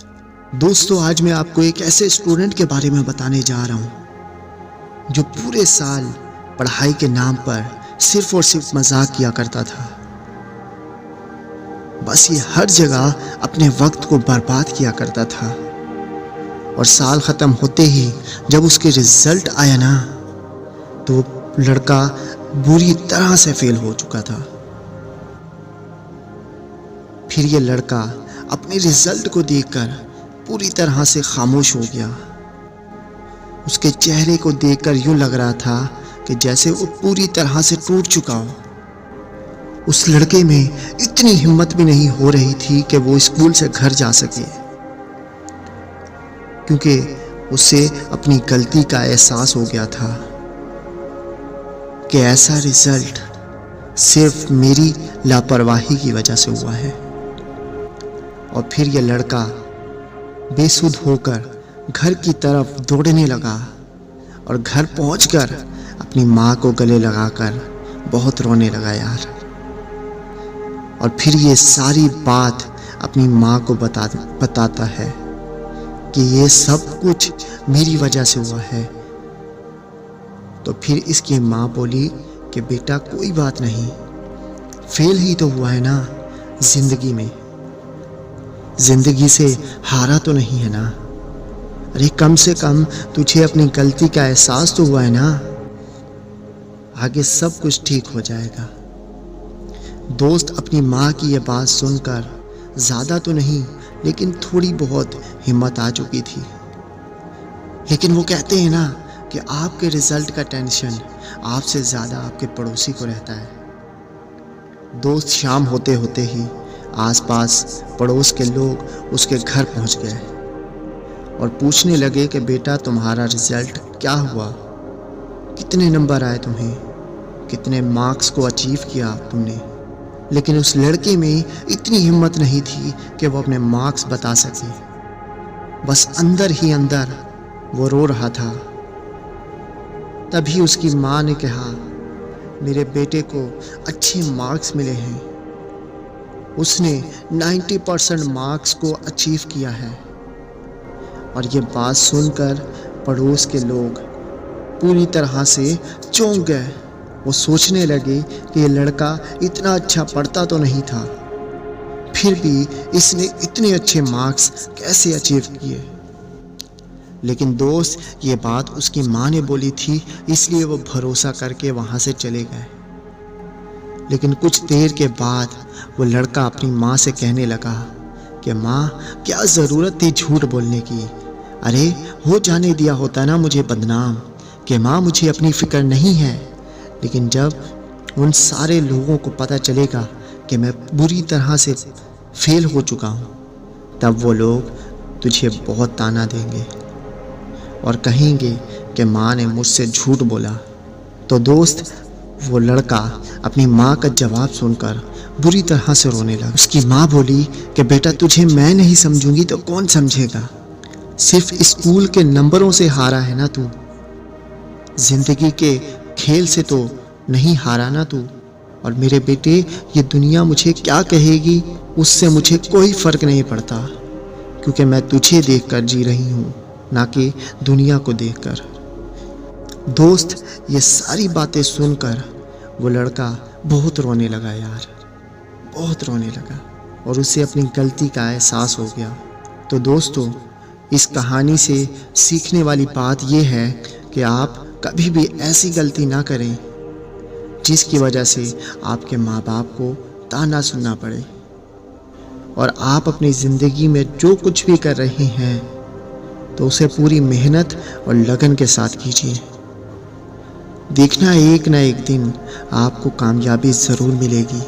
दोस्तों, आज मैं आपको एक ऐसे स्टूडेंट के बारे में बताने जा रहा हूँ जो पूरे साल पढ़ाई के नाम पर सिर्फ और सिर्फ मजाक किया करता था। बस ये हर जगह अपने वक्त को बर्बाद किया करता था और साल ख़त्म होते ही जब उसके रिजल्ट आया ना, तो लड़का बुरी तरह से फेल हो चुका था। फिर ये लड़का अपने रिजल्ट को देखकर पूरी तरह से खामोश हो गया। उसके चेहरे को देखकर यूं लग रहा था कि जैसे वो पूरी तरह से टूट चुका हो। उस लड़के में इतनी हिम्मत भी नहीं हो रही थी कि वो स्कूल से घर जा सके, क्योंकि उसे अपनी गलती का एहसास हो गया था कि ऐसा रिजल्ट सिर्फ मेरी लापरवाही की वजह से हुआ है। और फिर यह लड़का बेसुध होकर घर की तरफ दौड़ने लगा और घर पहुंचकर अपनी माँ को गले लगाकर बहुत रोने लगा यार। और फिर ये सारी बात अपनी माँ को बताता है कि ये सब कुछ मेरी वजह से हुआ है। तो फिर इसकी माँ बोली कि बेटा कोई बात नहीं, फेल ही तो हुआ है ना, जिंदगी में जिंदगी से हारा तो नहीं है ना। अरे कम से कम तुझे अपनी गलती का एहसास तो हुआ है ना, आगे सब कुछ ठीक हो जाएगा। दोस्त, अपनी माँ की यह बात सुनकर ज़्यादा तो नहीं लेकिन थोड़ी बहुत हिम्मत आ चुकी थी। लेकिन वो कहते हैं ना कि आपके रिजल्ट का टेंशन आपसे ज़्यादा आपके पड़ोसी को रहता है। दोस्त, शाम होते होते ही आसपास पड़ोस के लोग उसके घर पहुंच गए और पूछने लगे कि बेटा तुम्हारा रिजल्ट क्या हुआ, कितने नंबर आए तुम्हें, कितने मार्क्स को अचीव किया तुमने। लेकिन उस लड़के में इतनी हिम्मत नहीं थी कि वो अपने मार्क्स बता सके। बस अंदर ही अंदर वो रो रहा था। तभी उसकी माँ ने कहा, मेरे बेटे को अच्छे मार्क्स मिले हैं, उसने 90% मार्क्स को अचीव किया है। और ये बात सुनकर पड़ोस के लोग पूरी तरह से चौंक गए। वो सोचने लगे कि ये लड़का इतना अच्छा पढ़ता तो नहीं था, फिर भी इसने इतने अच्छे मार्क्स कैसे अचीव किए। लेकिन दोस्त, ये बात उसकी माँ ने बोली थी, इसलिए वो भरोसा करके वहाँ से चले गए। लेकिन कुछ देर के बाद वो लड़का अपनी माँ से कहने लगा कि माँ, क्या ज़रूरत थी झूठ बोलने की, अरे हो जाने दिया होता ना मुझे बदनाम, कि माँ मुझे अपनी फ़िक्र नहीं है। लेकिन जब उन सारे लोगों को पता चलेगा कि मैं बुरी तरह से फेल हो चुका हूँ, तब वो लोग तुझे बहुत ताना देंगे और कहेंगे कि माँ ने मुझसे झूठ बोला। तो दोस्त, वो लड़का अपनी माँ का जवाब सुनकर बुरी तरह से रोने लगा। उसकी माँ बोली कि बेटा तुझे मैं नहीं समझूंगी तो कौन समझेगा, सिर्फ स्कूल के नंबरों से हारा है ना तू, जिंदगी के खेल से तो नहीं हारा ना तू। और मेरे बेटे, ये दुनिया मुझे क्या कहेगी उससे मुझे कोई फ़र्क नहीं पड़ता, क्योंकि मैं तुझे देखकर जी रही हूँ, ना कि दुनिया को देखकर। दोस्त, ये सारी बातें सुनकर वो लड़का बहुत रोने लगा यार, बहुत रोने लगा और उसे अपनी गलती का एहसास हो गया। तो दोस्तों, इस कहानी से सीखने वाली बात ये है कि आप कभी भी ऐसी गलती ना करें जिसकी वजह से आपके माँ बाप को ताना सुनना पड़े। और आप अपनी ज़िंदगी में जो कुछ भी कर रहे हैं तो उसे पूरी मेहनत और लगन के साथ कीजिए। देखना, एक ना एक दिन आपको कामयाबी ज़रूर मिलेगी।